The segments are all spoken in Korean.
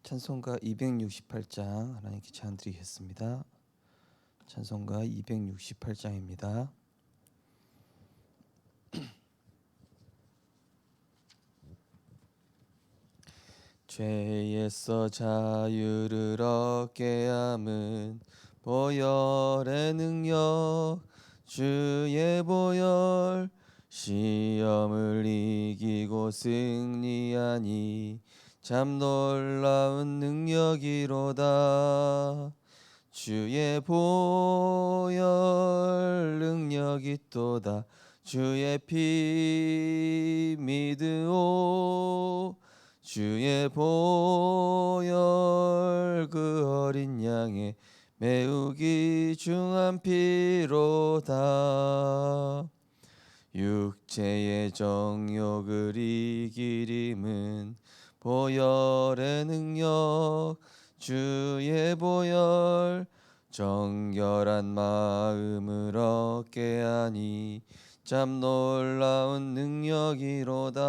찬송가 268장 하나님께 찬양드리겠습니다. 찬송가 268장입니다. 죄에서 자유를 얻게 함은 보혈의 능력, 주의 보혈, 시험을 이기고 승리하니 참 놀라운 능력이로다. 주의 보혈 능력이 또다. 주의 피 믿으오. 주의 보혈 그 어린 양의 매우 귀중한 피로다. 육체의 정욕을 이길 힘은 보혈의 능력, 주의 보혈, 정결한 마음을 얻게 하니 참 놀라운 능력이로다.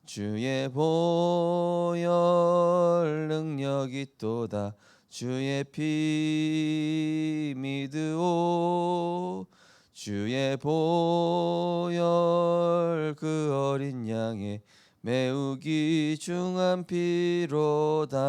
주의 보혈 능력이 또다. 주의 피 믿으오. 주의 보혈 그 어린 양의 매우 귀중한 피로다.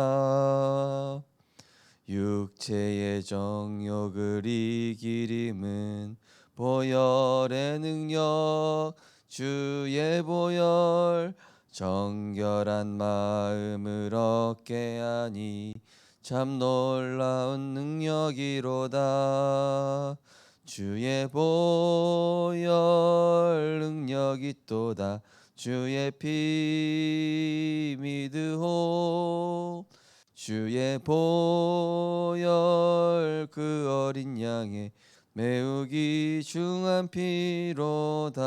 육체의 정욕을 이길 힘은 보혈의 능력, 주의 보혈, 정결한 마음을 얻게 하니 참 놀라운 능력이로다. 주의 보혈 능력이 또다. 주의 피 믿으오. 주의 보혈 그 어린 양의 매우 귀중한 피로다.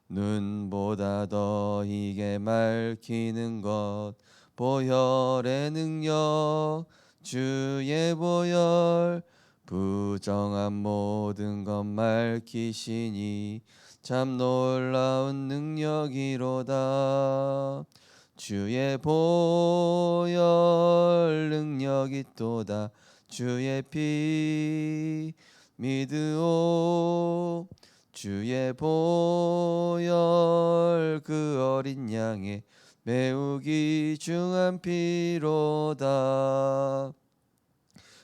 눈보다 더 이게 밝히는 것 보혈의 능력, 주의 보혈, 부정한 모든 것 밝히시니 참 놀라운 능력이로다. 주의 보혈 능력이 또다. 주의 피 믿으오. 주의 보혈 그 어린 양의 매우 귀중한 피로다.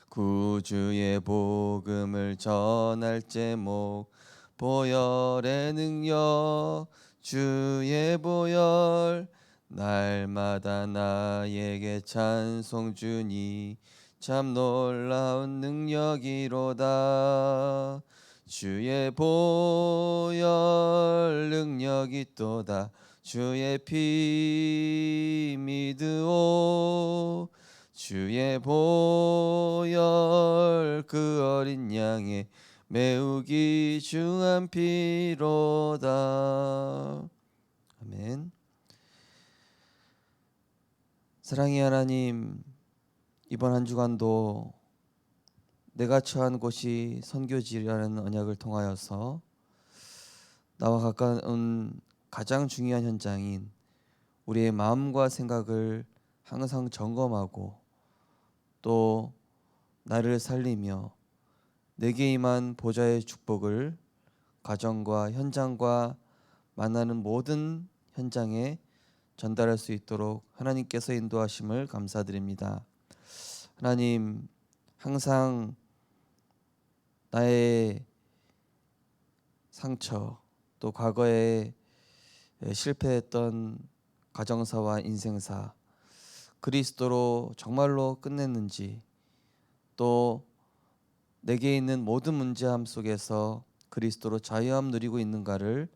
구주의 복음을 전할 제목 보혈의 능력, 주의 보혈, 날마다 나에게 찬송 주니 참 놀라운 능력이로다. 주의 보혈 능력이 또다. 주의 피 믿으오. 주의 보혈 그 어린 양의 매우 귀중한 피로다. 아멘. 사랑의 하나님, 이번 한 주간도 내가 처한 곳이 선교지라는 언약을 통하여서 나와 가까운 가장 중요한 현장인 우리의 마음과 생각을 항상 점검하고 또 나를 살리며 내게 임한 보좌의 축복을 가정과 현장과 만나는 모든 현장에 전달할 수 있도록 하나님께서 인도하심을 감사드립니다. 하나님, 항상 나의 상처 또 과거에 실패했던 가정사와 인생사 그리스도로 정말로 끝냈는지, 또 내게 있는 모든 문제함 속에서 그리스도로 자유함 누리고 있는가를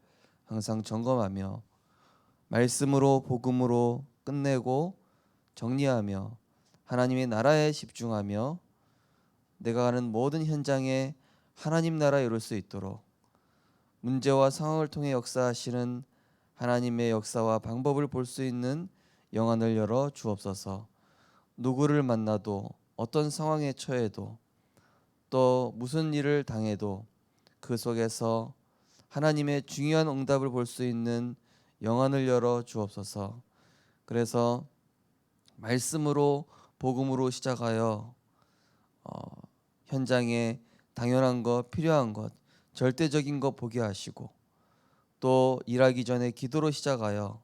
항상 점검하며 말씀으로 복음으로 끝내고 정리하며 하나님의 나라에 집중하며 내가 가는 모든 현장에 하나님 나라에 이룰 수 있도록 문제와 상황을 통해 역사하시는 하나님의 역사와 방법을 볼 수 있는 영안을 열어 주옵소서. 누구를 만나도 어떤 상황에 처해도 또 무슨 일을 당해도 그 속에서 하나님의 중요한 응답을 볼 수 있는 영안을 열어 주옵소서. 그래서 말씀으로 복음으로 시작하여 현장에 당연한 것, 필요한 것, 절대적인 것 보게 하시고 또 일하기 전에 기도로 시작하여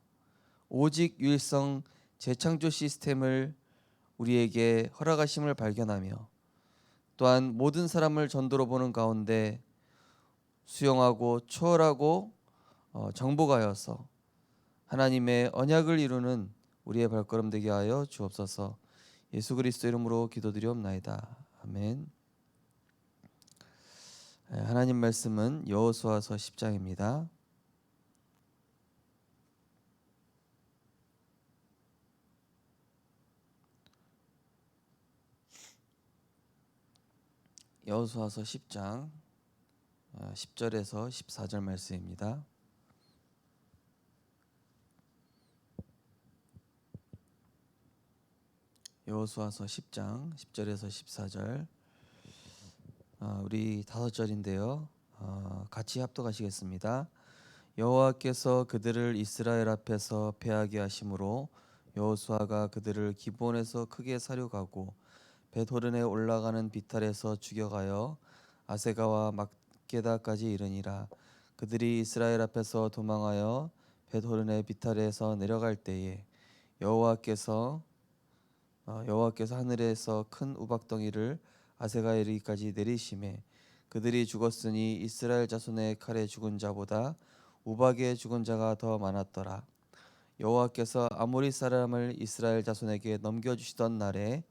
오직 유일성 재창조 시스템을 우리에게 허락하심을 발견하며 또한 모든 사람을 전도로 보는 가운데 수용하고 초월하고 정복하여서 하나님의 언약을 이루는 우리의 발걸음 되게 하여 주옵소서. 예수 그리스도 이름으로 기도드리옵나이다. 아멘. 하나님 말씀은 여호수아서 10장입니다. 여호수아서 10장 10절에서 14절 말씀입니다. 여호수아서 10장 10절에서 14절 우리 5절인데요. 같이 합독하시겠습니다. 여호와께서 그들을 이스라엘 앞에서 패하게 하심으로 여호수아가 그들을 기브온에서 크게 사륙하고 벳호른에 올라가는 비탈에서 죽여가여 아세가와 막게다까지 이르니라. 그들이 이스라엘 앞에서 도망하여 벳호른의 비탈에서 내려갈 때에 여호와께서 하늘에서 큰 우박덩이를 아세가에 이르기까지 내리심에 그들이 죽었으니 이스라엘 자손의 칼에 죽은 자보다 우박에 죽은 자가 더 많았더라. 여호와께서 아모리 사람을 이스라엘 자손에게 넘겨주시던 날에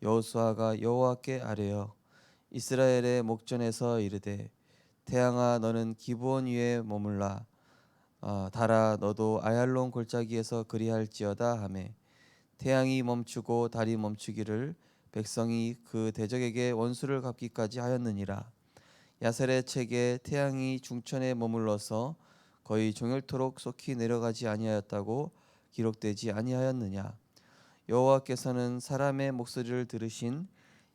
여호수아가 여호와께 아뢰어 이스라엘의 목전에서 이르되 태양아 너는 기브온 위에 머물라 달아 너도 아얄론 골짜기에서 그리할지어다 하매 태양이 멈추고 달이 멈추기를 백성이 그 대적에게 원수를 갚기까지 하였느니라. 야셀의 책에 태양이 중천에 머물러서 거의 종일토록 속히 내려가지 아니하였다고 기록되지 아니하였느냐. 여호와께서는 사람의 목소리를 들으신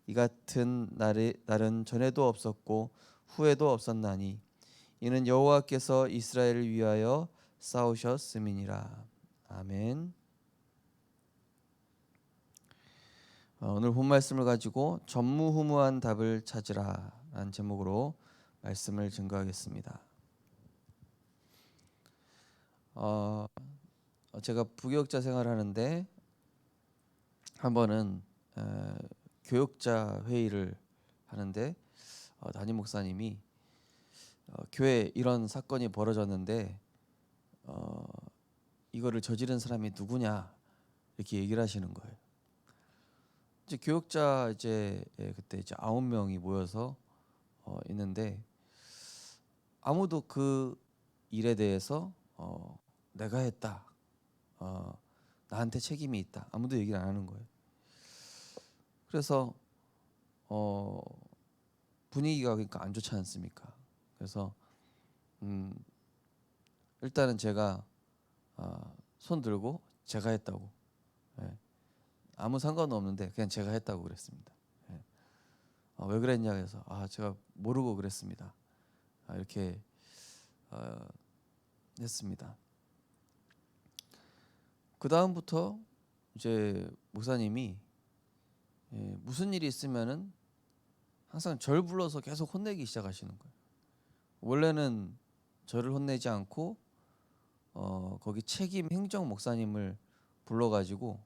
이 같은 날은 전에도 없었고 후에도 없었나니 이는 여호와께서 이스라엘을 위하여 싸우셨음이니라. 아멘. 오늘 본 말씀을 가지고 전무후무한 답을 찾으라 라는 제목으로 말씀을 증거하겠습니다. 제가 부교육자 생활을 하는데 한 번은 교육자 회의를 하는데 담임 목사님이 교회에 이런 사건이 벌어졌는데 이거를 저지른 사람이 누구냐 이렇게 얘기를 하시는 거예요. 이제 교육자 그때 9명이 모여서 있는데 아무도 그 일에 대해서 내가 했다, 나한테 책임이 있다 아무도 얘기를 안 하는 거예요. 그래서 분위기가 그러니까 안 좋지 않습니까? 그래서 일단은 제가 손 들고 제가 했다고, 아무 상관은 없는데 그냥 제가 했다고 그랬습니다. 왜 그랬냐 해서 제가 모르고 그랬습니다. 이렇게 했습니다. 그 다음부터 이제 목사님이 무슨 일이 있으면은 항상 절 불러서 계속 혼내기 시작하시는 거예요. 원래는 저를 혼내지 않고 거기 책임 행정 목사님을 불러가지고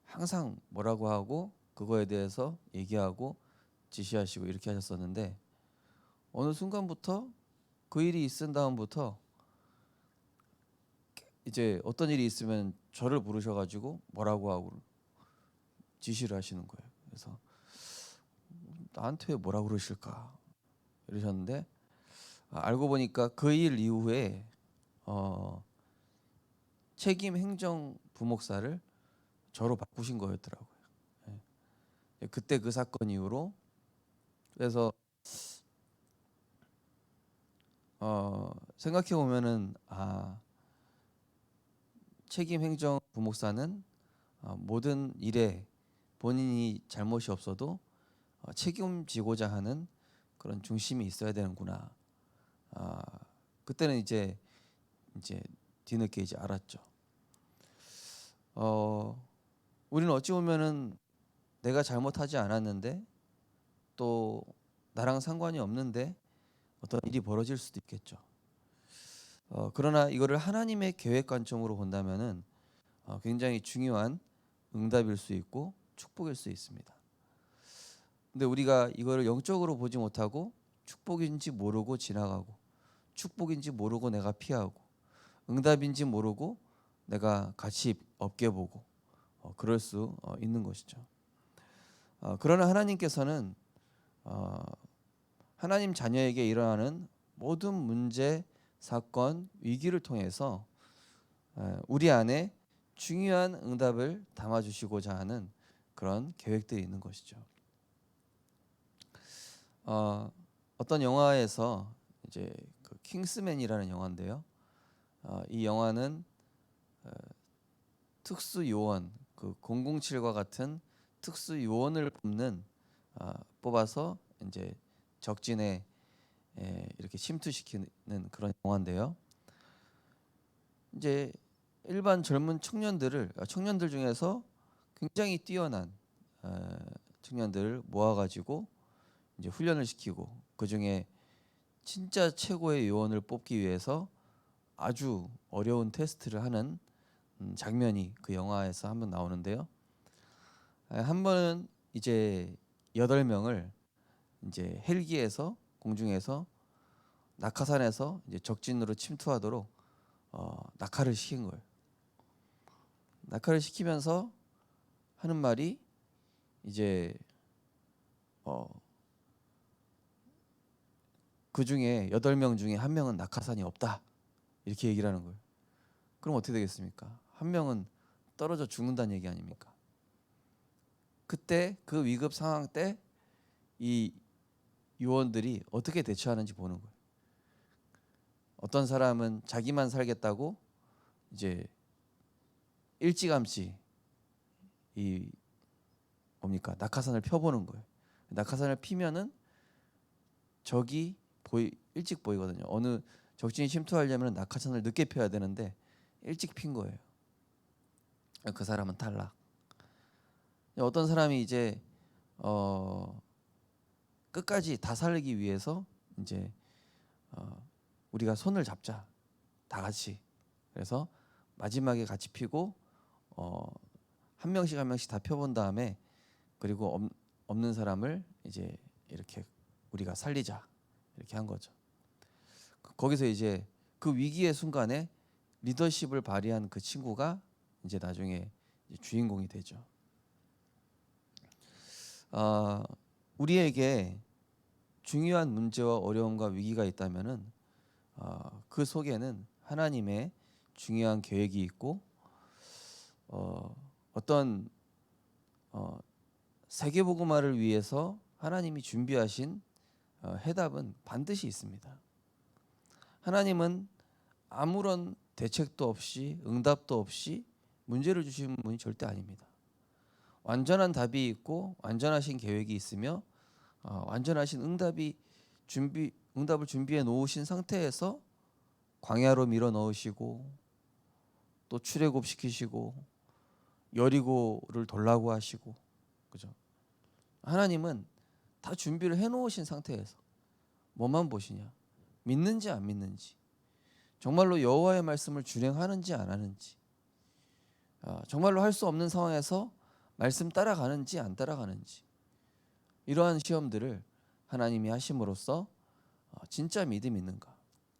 항상 뭐라고 하고 그거에 대해서 얘기하고 지시하시고 이렇게 하셨었는데 어느 순간부터 그 일이 있은 다음부터 이제 어떤 일이 있으면 저를 부르셔가지고 뭐라고 하고 지시를 하시는 거예요. 그래서 나한테 왜 뭐라 그러실까 이러셨는데 알고 보니까 그 일 이후에 책임 행정 부목사를 저로 바꾸신 거였더라고요. 그때 그 사건 이후로 그래서 생각해 보면은 책임 행정 부목사는 모든 일에 본인이 잘못이 없어도 책임지고자 하는 그런 중심이 있어야 되는구나. 그때는 이제 뒤늦게 이제 알았죠. 우리는 어찌 보면은 내가 잘못하지 않았는데 또 나랑 상관이 없는데 어떤 일이 벌어질 수도 있겠죠. 그러나 이거를 하나님의 계획 관점으로 본다면은 굉장히 중요한 응답일 수 있고 축복일 수 있습니다. 근데 우리가 이거를 영적으로 보지 못하고 축복인지 모르고 지나가고, 축복인지 모르고 내가 피하고, 응답인지 모르고 내가 가치 없게 보고 그럴 수 있는 것이죠. 그러나 하나님께서는 하나님 자녀에게 일어나는 모든 문제, 사건, 위기를 통해서 우리 안에 중요한 응답을 담아주시고자 하는 그런 계획들이 있는 것이죠. 어떤 영화에서 이제 그 킹스맨이라는 영화인데요. 이 영화는 특수 요원, 그 007과 같은 특수 요원을 뽑아서 이제 적진에 이렇게 침투시키는 그런 영화인데요. 이제 일반 젊은 청년들 중에서 굉장히 뛰어난 청년들을 모아가지고 이제 훈련을 시키고 그 중에 진짜 최고의 요원을 뽑기 위해서 아주 어려운 테스트를 하는 장면이 그 영화에서 한번 나오는데요. 한 번은 이제 8명을 이제 헬기에서 공중에서 낙하산에서 이제 적진으로 침투하도록 낙하를 시킨 거예요. 낙하를 시키면서 하는 말이 이제 그 중에 8명 중에 한 명은 낙하산이 없다 이렇게 얘기를 하는 거예요. 그럼 어떻게 되겠습니까? 한 명은 떨어져 죽는다는 얘기 아닙니까? 그때 그 위급 상황 때 이 요원들이 어떻게 대처하는지 보는 거예요. 어떤 사람은 자기만 살겠다고 이제 일찌감치 이 뭡니까 낙하산을 펴보는 거예요. 낙하산을 피면은 적이 일찍 보이거든요. 어느 적진이 침투하려면 낙하산을 늦게 펴야 되는데 일찍 핀 거예요. 그 사람은 탈락. 어떤 사람이 이제 끝까지 다 살리기 위해서 이제 우리가 손을 잡자 다 같이. 그래서 마지막에 같이 피고 한 명씩 다 펴본 다음에 그리고 없는 사람을 이제 이렇게 우리가 살리자 이렇게 한 거죠. 거기서 이제 그 위기의 순간에 리더십을 발휘한 그 친구가 이제 나중에 이제 주인공이 되죠. 우리에게 중요한 문제와 어려움과 위기가 있다면은 그 속에는 하나님의 중요한 계획이 있고 어떤 세계복음화를 위해서 하나님이 준비하신 해답은 반드시 있습니다. 하나님은 아무런 대책도 없이 응답도 없이 문제를 주시는 분이 절대 아닙니다. 완전한 답이 있고 완전하신 계획이 있으며 완전하신 응답을 준비해 놓으신 상태에서 광야로 밀어 넣으시고 또 출애굽시키시고 여리고를 돌라고 하시고 그죠? 하나님은 다 준비를 해 놓으신 상태에서 뭐만 보시냐? 믿는지 안 믿는지, 정말로 여호와의 말씀을 준행하는지 안 하는지, 정말로 할 수 없는 상황에서 말씀 따라가는지 안 따라가는지, 이러한 시험들을 하나님이 하심으로써 진짜 믿음이 있는가?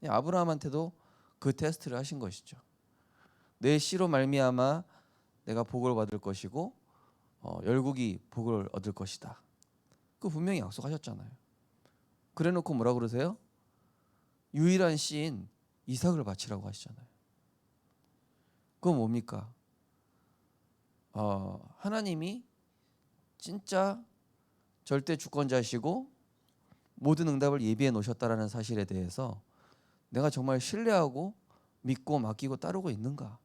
아브라함한테도 그 테스트를 하신 것이죠. 내 씨로 말미암아 내가 복을 받을 것이고 열국이 복을 얻을 것이다. 그 분명히 약속하셨잖아요. 그래놓고 뭐라 그러세요? 유일한 씨인 이삭을 바치라고 하시잖아요. 그건 뭡니까? 하나님이 진짜 절대 주권자시고 모든 응답을 예비해 놓으셨다라는 사실에 대해서 내가 정말 신뢰하고 믿고 맡기고 따르고 있는가?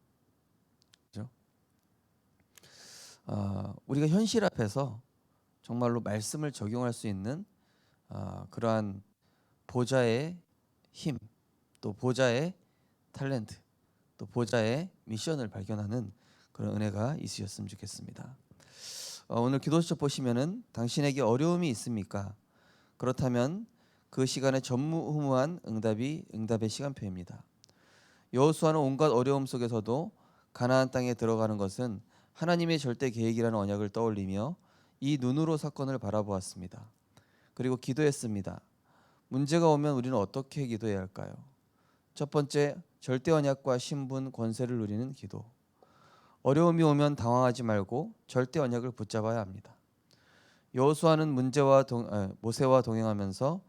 그죠? 우리가 현실 앞에서 정말로 말씀을 적용할 수 있는 그러한 보좌의 힘, 또 보좌의 탤런트, 또 보좌의 미션을 발견하는 그런 은혜가 있으셨으면 좋겠습니다. 오늘 기도수첩 보시면은 당신에게 어려움이 있습니까? 그렇다면 그 시간에 전무후무한 응답의 시간표입니다. 여호수아는 온갖 어려움 속에서도 가나안 땅에 들어가는 것은 하나님의 절대 계획이라는 언약을 떠올리며 이 눈으로 사건을 바라보았습니다. 그리고 기도했습니다. 문제가 오면 우리는 어떻게 기도해야 할까요? 첫 번째, 절대 언약과 신분, 권세를 누리는 기도. 어려움이 오면 당황하지 말고 절대 언약을 붙잡아야 합니다. 여호수아는 모세와 동행하면서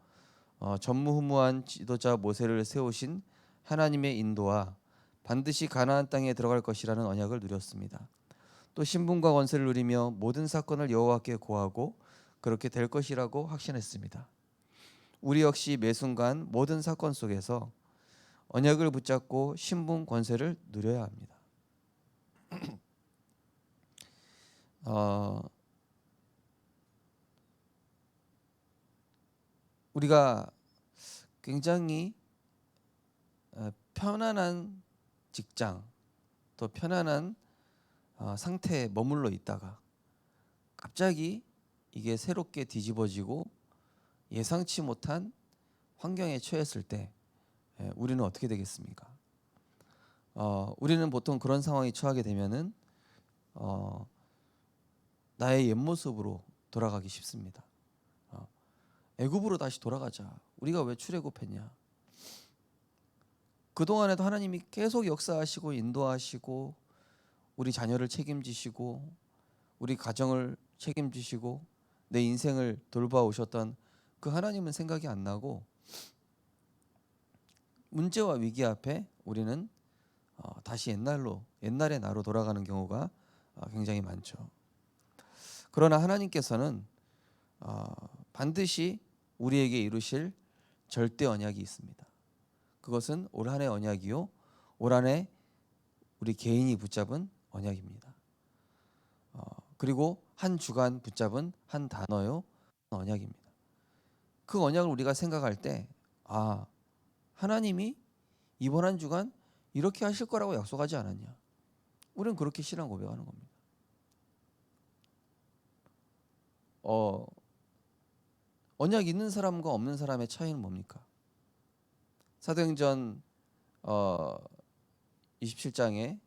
전무후무한 지도자 모세를 세우신 하나님의 인도와 반드시 가나안 땅에 들어갈 것이라는 언약을 누렸습니다. 또 신분과 권세를 누리며 모든 사건을 여호와께 고하고 그렇게 될 것이라고 확신했습니다. 우리 역시 매 순간 모든 사건 속에서 언약을 붙잡고 신분 권세를 누려야 합니다. 우리가 굉장히 편안한 직장, 또 편안한 상태에 머물러 있다가 갑자기 이게 새롭게 뒤집어지고 예상치 못한 환경에 처했을 때 우리는 어떻게 되겠습니까? 우리는 보통 그런 상황에 처하게 되면은 나의 옛 모습으로 돌아가기 쉽습니다. 애굽으로 다시 돌아가자. 우리가 왜 출애굽했냐? 그동안에도 하나님이 계속 역사하시고 인도하시고 우리 자녀를 책임지시고 우리 가정을 책임지시고 내 인생을 돌봐오셨던 그 하나님은 생각이 안 나고 문제와 위기 앞에 우리는 다시 옛날의 나로 돌아가는 경우가 굉장히 많죠. 그러나 하나님께서는 반드시 우리에게 이루실 절대 언약이 있습니다. 그것은 올 한해 언약이요, 올 한해 우리 개인이 붙잡은 언약입니다. 그리고 한 주간 붙잡은 한 단어요, 언약입니다. 그 언약을 우리가 생각할 때 하나님이 이번 한 주간 이렇게 하실 거라고 약속하지 않았냐? 우리는 그렇게 신앙 고백하는 겁니다. 언약 있는 사람과 없는 사람의 차이는 뭡니까? 사도행전 27장에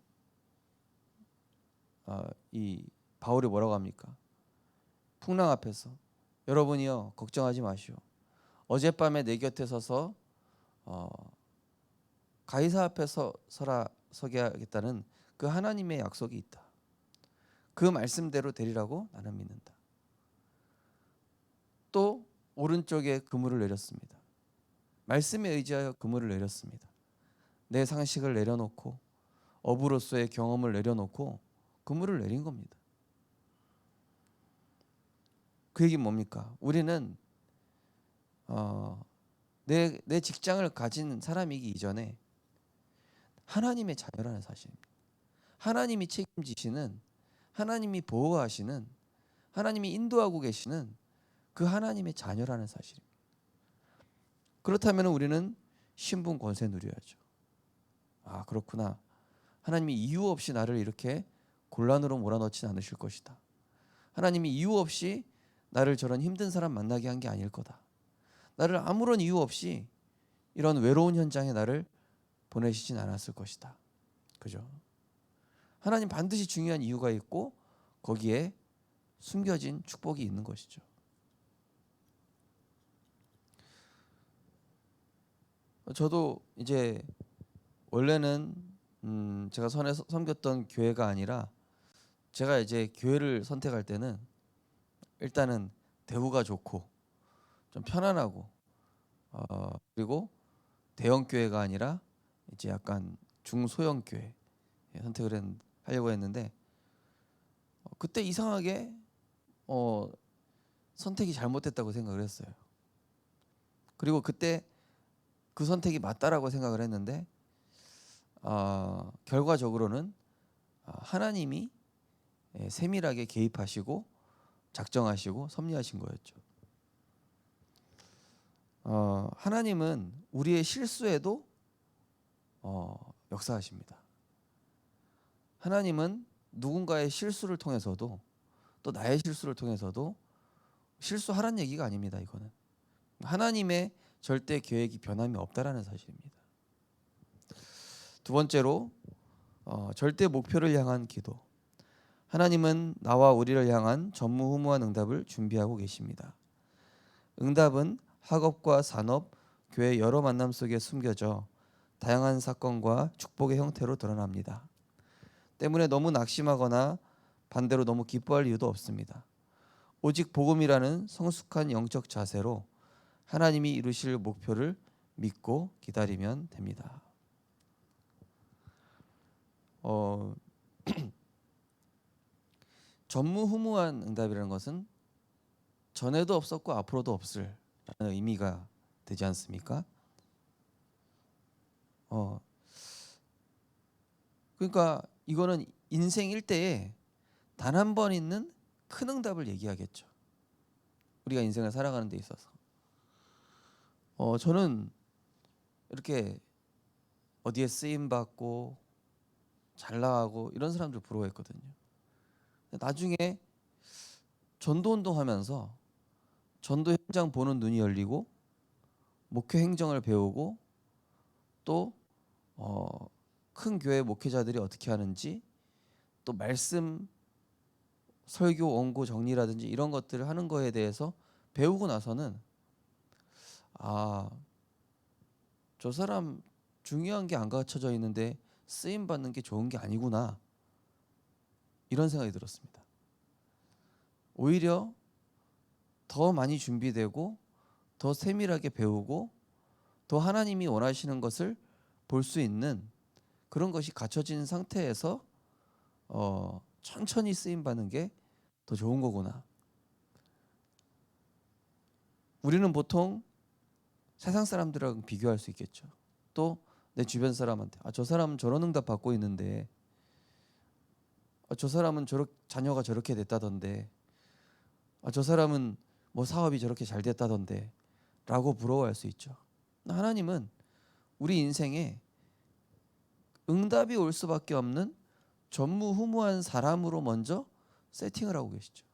이 바울이 뭐라고 합니까? 풍랑 앞에서 여러분이요 걱정하지 마시오. 어젯밤에 내 곁에 서서 가이사 앞에 서게 하겠다는 그 하나님의 약속이 있다. 그 말씀대로 되리라고 나는 믿는다. 또 오른쪽에 그물을 내렸습니다. 말씀에 의지하여 그물을 내렸습니다. 내 상식을 내려놓고 어부로서의 경험을 내려놓고 그물을 내린 겁니다. 그 얘기는 뭡니까? 우리는 내 직장을 가진 사람이기 이전에 하나님의 자녀라는 사실입니다. 하나님이 책임지시는, 하나님이 보호하시는, 하나님이 인도하고 계시는 그 하나님의 자녀라는 사실입니다. 그렇다면 우리는 신분 권세 누려야죠. 그렇구나. 하나님이 이유 없이 나를 이렇게 곤란으로 몰아넣지는 않으실 것이다. 하나님이 이유 없이 나를 저런 힘든 사람 만나게 한 게 아닐 거다. 나를 아무런 이유 없이 이런 외로운 현장에 나를 보내시진 않았을 것이다. 그죠? 하나님 반드시 중요한 이유가 있고 거기에 숨겨진 축복이 있는 것이죠. 저도 이제 원래는 제가 섬겼던 교회가 아니라 제가 이제 교회를 선택할 때는 일단은 대우가 좋고 좀 편안하고 그리고 대형 교회가 아니라 이제 약간 중소형 교회 선택을 하려고 했는데 그때 이상하게 선택이 잘못됐다고 생각을 했어요. 그리고 그때 그 선택이 맞다라고 생각을 했는데 결과적으로는 하나님이 세밀하게 개입하시고 작정하시고 섭리하신 거였죠. 하나님은 우리의 실수에도 역사하십니다. 하나님은 누군가의 실수를 통해서도 또 나의 실수를 통해서도 실수하란 얘기가 아닙니다. 이거는 하나님의 절대 계획이 변함이 없다라는 사실입니다. 두 번째로 절대 목표를 향한 기도. 하나님은 나와 우리를 향한 전무후무한 응답을 준비하고 계십니다. 응답은 학업과 산업, 교회 여러 만남 속에 숨겨져 다양한 사건과 축복의 형태로 드러납니다. 때문에 너무 낙심하거나 반대로 너무 기뻐할 이유도 없습니다. 오직 복음이라는 성숙한 영적 자세로 하나님이 이루실 목표를 믿고 기다리면 됩니다. 전무후무한 응답이라는 것은 전에도 없었고 앞으로도 없을 라는 의미가 되지 않습니까? 그러니까 이거는 인생 일대에 단 한 번 있는 큰 응답을 얘기하겠죠. 우리가 인생을 살아가는 데 있어서. 저는 이렇게 어디에 쓰임 받고 잘 나가고 이런 사람들 부러워했거든요. 나중에 전도 운동하면서 전도 현장 보는 눈이 열리고 목회 행정을 배우고 또 큰 교회 목회자들이 어떻게 하는지 또 말씀 설교 원고 정리라든지 이런 것들을 하는 거에 대해서 배우고 나서는 저 사람 중요한 게 안 갖춰져 있는데 쓰임 받는 게 좋은 게 아니구나 이런 생각이 들었습니다. 오히려 더 많이 준비되고 더 세밀하게 배우고 더 하나님이 원하시는 것을 볼 수 있는 그런 것이 갖춰진 상태에서 천천히 쓰임 받는 게 더 좋은 거구나. 우리는 보통 세상 사람들하고 비교할 수 있겠죠. 또 내 주변 사람한테 저 사람은 저런 응답 받고 있는데 저 사람은 자녀가 저렇게 됐다던데 저 사람은 뭐 사업이 저렇게 잘 됐다던데 라고 부러워할 수 있죠. 하나님은 우리 인생에 응답이 올 수밖에 없는 전무후무한 사람으로 먼저 세팅을 하고 계시죠.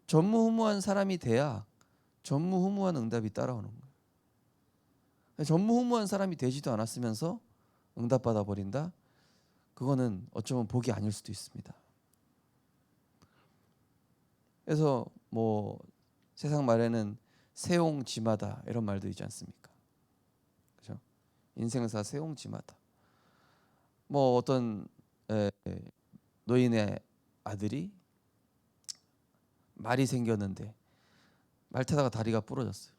전무후무한 사람이 돼야 전무후무한 응답이 따라오는 거예요. 전무후무한 사람이 되지도 않았으면서 응답받아 버린다? 그거는 어쩌면 복이 아닐 수도 있습니다. 그래서 뭐 세상 말에는 세옹지마다 이런 말도 있지 않습니까? 그죠? 인생사 세옹지마다. 뭐 어떤 노인의 아들이 말이 생겼는데 말 타다가 다리가 부러졌어요.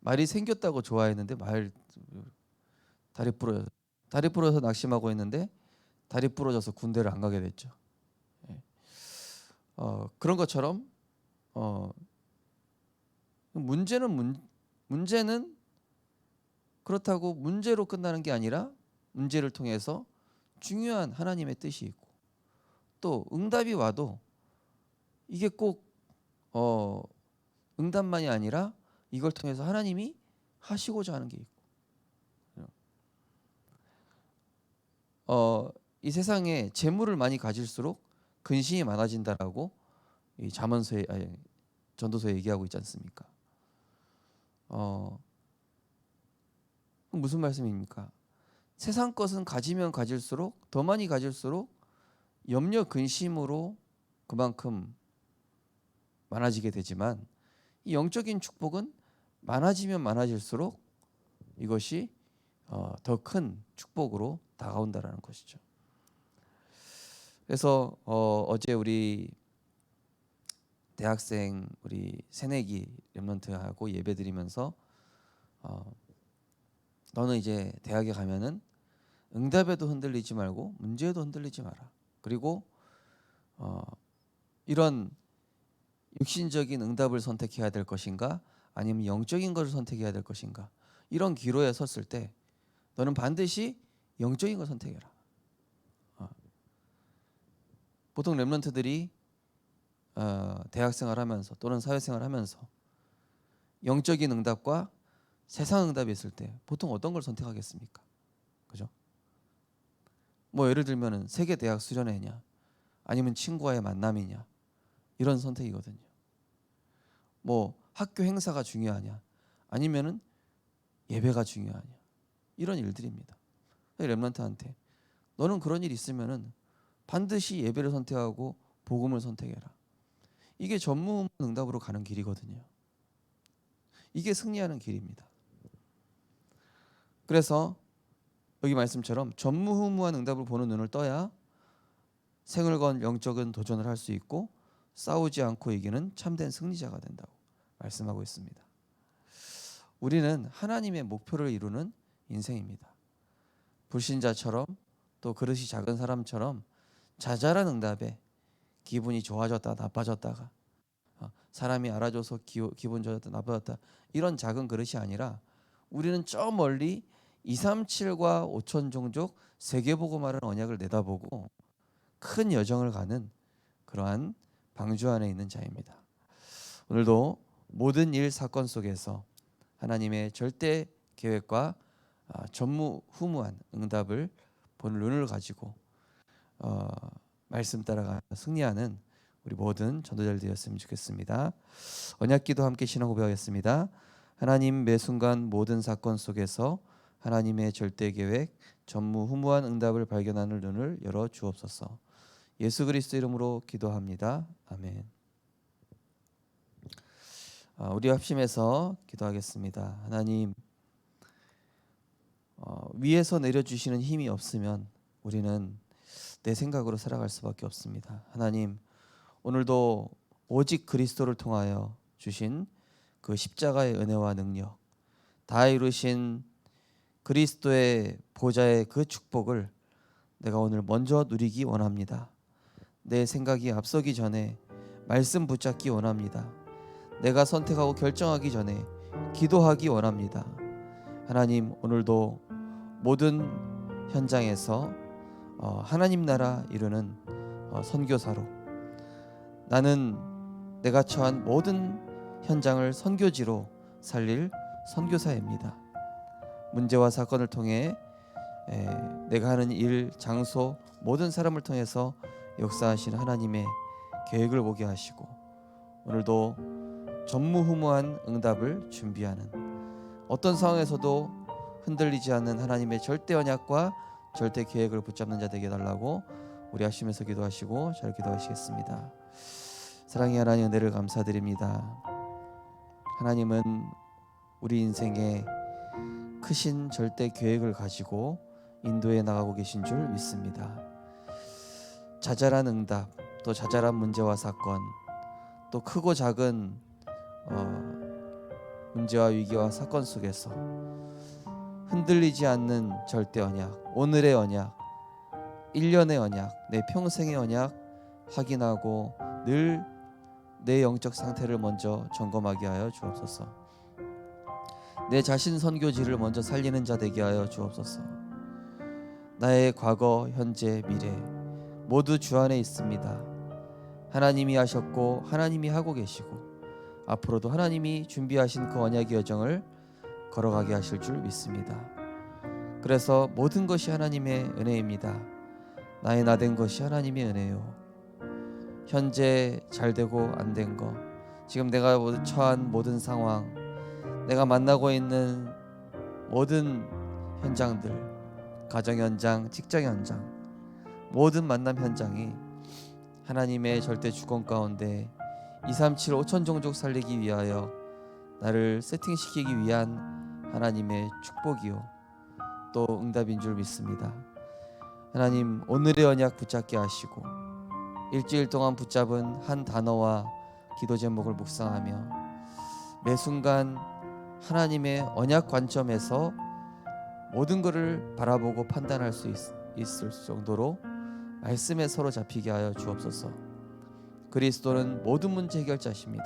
말이 생겼다고 좋아했는데 다리 부러져서 낙심하고 있는데 다리 부러져서 군대를 안 가게 됐죠. 그런 것처럼 문제는 그렇다고 문제로 끝나는 게 아니라 문제를 통해서 중요한 하나님의 뜻이 있고 또 응답이 와도 이게 꼭 응답만이 아니라 이걸 통해서 하나님이 하시고자 하는 게 있고 이 세상에 재물을 많이 가질수록 근심이 많아진다라고 이 전도서에 얘기하고 있지 않습니까? 무슨 말씀입니까? 세상 것은 가지면 가질수록 더 많이 가질수록 염려 근심으로 그만큼 많아지게 되지만 이 영적인 축복은 많아지면 많아질수록 이것이 더 큰 축복으로 다가온다라는 것이죠. 그래서 어제 우리 대학생 우리 새내기 렘넌트하고 예배드리면서 너는 이제 대학에 가면은 응답에도 흔들리지 말고 문제에도 흔들리지 마라. 그리고 이런 육신적인 응답을 선택해야 될 것인가 아니면 영적인 것을 선택해야 될 것인가 이런 기로에 섰을 때 너는 반드시 영적인 걸 선택해라. 보통 렘넌트들이 대학생활 하면서 또는 사회생활 하면서 영적인 응답과 세상 응답이 있을 때 보통 어떤 걸 선택하겠습니까? 그죠? 뭐 예를 들면은 세계 대학 수련회냐, 아니면 친구와의 만남이냐, 이런 선택이거든요. 뭐 학교 행사가 중요하냐, 아니면은 예배가 중요하냐, 이런 일들입니다. 렘넌트한테 너는 그런 일 있으면은 반드시 예배를 선택하고 복음을 선택해라. 이게 전무응답으로 가는 길이거든요. 이게 승리하는 길입니다. 그래서 여기 말씀처럼 전무후무한 응답을 보는 눈을 떠야 생을 건 영적인 도전을 할 수 있고 싸우지 않고 이기는 참된 승리자가 된다고 말씀하고 있습니다. 우리는 하나님의 목표를 이루는 인생입니다. 불신자처럼 또 그릇이 작은 사람처럼 자잘한 응답에 기분이 좋아졌다 나빠졌다가 사람이 알아줘서 기분 좋아졌다 나빠졌다 이런 작은 그릇이 아니라 우리는 저 멀리 237과 5천 종족 세계복음화라는 언약을 내다보고 큰 여정을 가는 그러한 방주 안에 있는 자입니다. 오늘도 모든 일 사건 속에서 하나님의 절대 계획과 전무후무한 응답을 보는 눈을 가지고 말씀 따라가 승리하는 우리 모든 전도자들 되었으면 좋겠습니다. 언약기도 함께 신앙 고백하겠습니다. 하나님, 매 순간 모든 사건 속에서 하나님의 절대 계획, 전무후무한 응답을 발견하는 눈을 열어 주옵소서. 예수 그리스도 이름으로 기도합니다. 아멘. 우리 합심해서 기도하겠습니다. 하나님, 위에서 내려주시는 힘이 없으면 우리는 내 생각으로 살아갈 수밖에 없습니다. 하나님, 오늘도 오직 그리스도를 통하여 주신 그 십자가의 은혜와 능력, 다 이루신 그리스도의 보좌의 그 축복을 내가 오늘 먼저 누리기 원합니다. 내 생각이 앞서기 전에 말씀 붙잡기 원합니다. 내가 선택하고 결정하기 전에 기도하기 원합니다. 하나님, 오늘도 모든 현장에서 하나님 나라 이루는 선교사로, 나는 내가 처한 모든 현장을 선교지로 살릴 선교사입니다. 문제와 사건을 통해 내가 하는 일, 장소, 모든 사람을 통해서 역사하시는 하나님의 계획을 보게 하시고 오늘도 전무후무한 응답을 준비하는, 어떤 상황에서도 흔들리지 않는 하나님의 절대 언약과 절대 계획을 붙잡는 자 되게 해달라고 우리 하시면서 기도하시고 잘 기도하시겠습니다. 사랑의 하나님, 은혜를 감사드립니다. 하나님은 우리 인생에 크신 절대 계획을 가지고 인도해 나가고 계신 줄 믿습니다. 자잘한 응답, 또 자잘한 문제와 사건, 또 크고 작은 문제와 위기와 사건 속에서 흔들리지 않는 절대 언약, 오늘의 언약, 1년의 언약, 내 평생의 언약 확인하고 늘 내 영적 상태를 먼저 점검하게 하여 주옵소서. 내 자신 선교지를 먼저 살리는 자 되게 하여 주옵소서. 나의 과거, 현재, 미래 모두 주 안에 있습니다. 하나님이 하셨고 하나님이 하고 계시고 앞으로도 하나님이 준비하신 그 언약의 여정을 걸어가게 하실 줄 믿습니다. 그래서 모든 것이 하나님의 은혜입니다. 나의 나된 것이 하나님의 은혜요. 현재 잘되고 안된 것, 지금 내가 처한 모든 상황, 내가 만나고 있는 모든 현장들, 가정 현장, 직장 현장, 모든 만남 현장이 하나님의 절대 주권 가운데 237 5천 종족 살리기 위하여 나를 세팅시키기 위한 하나님의 축복이요 또 응답인 줄 믿습니다. 하나님, 오늘의 언약 붙잡게 하시고 일주일 동안 붙잡은 한 단어와 기도 제목을 묵상하며 매 순간 하나님의 언약 관점에서 모든 것을 바라보고 판단할 수 있을 정도로 말씀에 서로 잡히게 하여 주옵소서. 그리스도는 모든 문제 해결자십니다.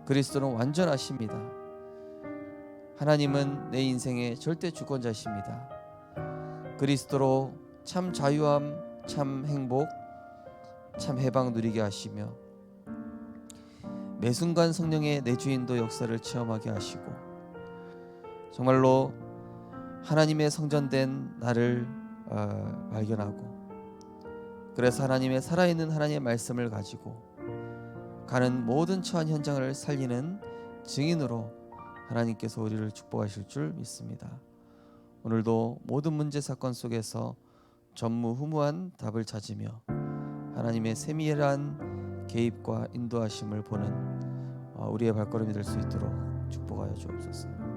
그리스도는 완전하십니다. 하나님은 내 인생의 절대 주권자십니다. 그리스도로 참 자유함, 참 행복, 참 해방 누리게 하시며 매 순간 성령의 내 주인도 역사를 체험하게 하시고 정말로 하나님의 성전된 나를 발견하고, 그래서 하나님의 살아있는 하나님의 말씀을 가지고 가는 모든 처한 현장을 살리는 증인으로 하나님께서 우리를 축복하실 줄 믿습니다. 오늘도 모든 문제 사건 속에서 전무후무한 답을 찾으며 하나님의 세밀한 개입과 인도하심을 보는 우리의 발걸음이 될 수 있도록 축복하여 주옵소서.